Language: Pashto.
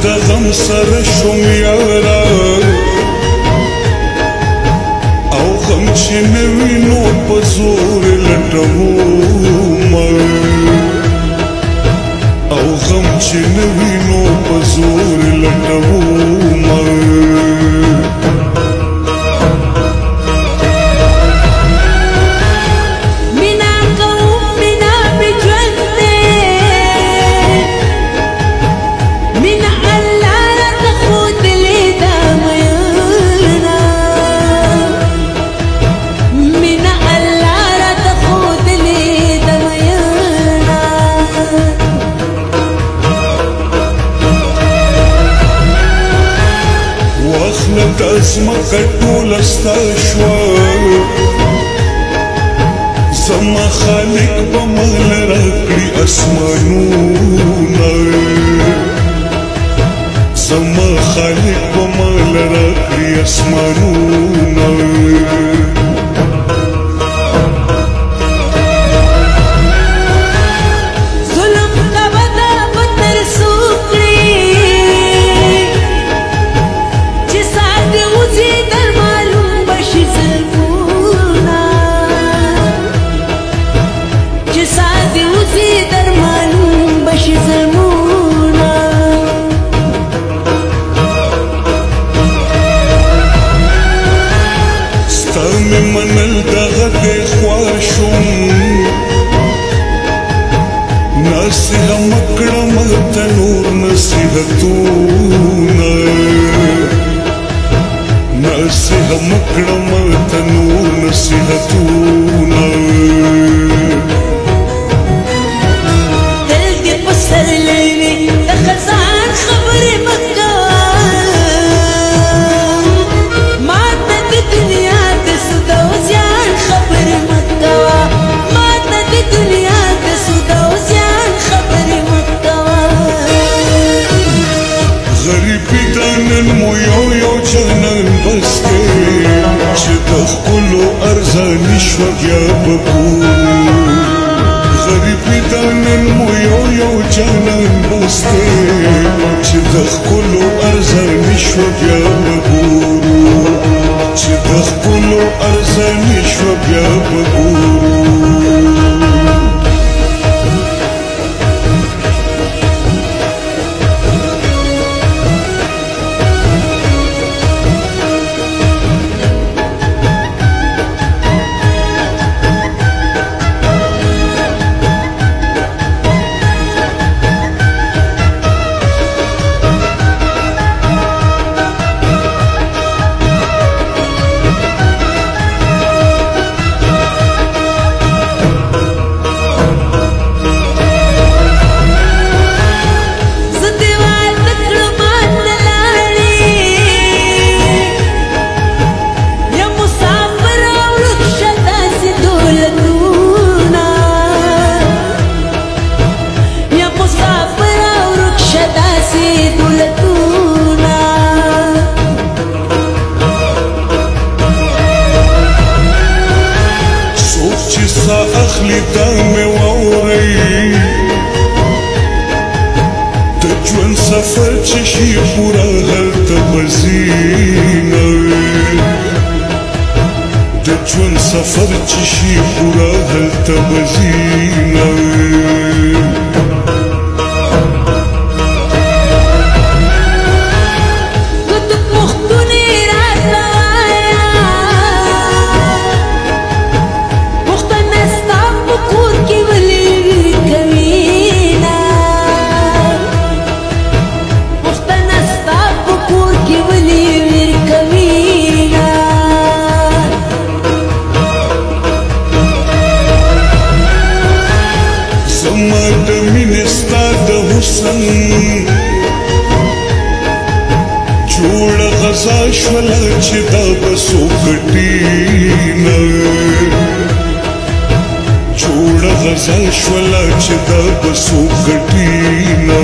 د غم سره شوم یارا او غم چې نه وي نو په زور لټومه او غم چې نه وي نو په زور لټومه زمکه ټوله ستا شوه زما خالق به مال راکړي اسمانونه زما خالق به مال راکړي اسمانونه منل دغه دی خوار شوم نصیحه مه کړه ماته نور نصیحتونه نصیحه مه کړه ماته نور نصیحتونه دل دې په سرلی وي د خزان خبرې مه مو یو جانان بس دی چې د ښکلو ارزاني شوه بیا به ګورو غریبي دا نن مو یو جانان بس دی چې د ښکلو ارزاني شوه بیا به ګورو چې د ښکلو ارزاني شوه بیا به ګورو اخلي دا مې واورئ د ژوند سفر چې شي پوره هلته به ځینه د ژوند سفر چې شي پوره هلته به ځینه جوړه غزا شوله چې دا به څوک ګټینه جوړه غزا شوله چې دا به څوک ګټینه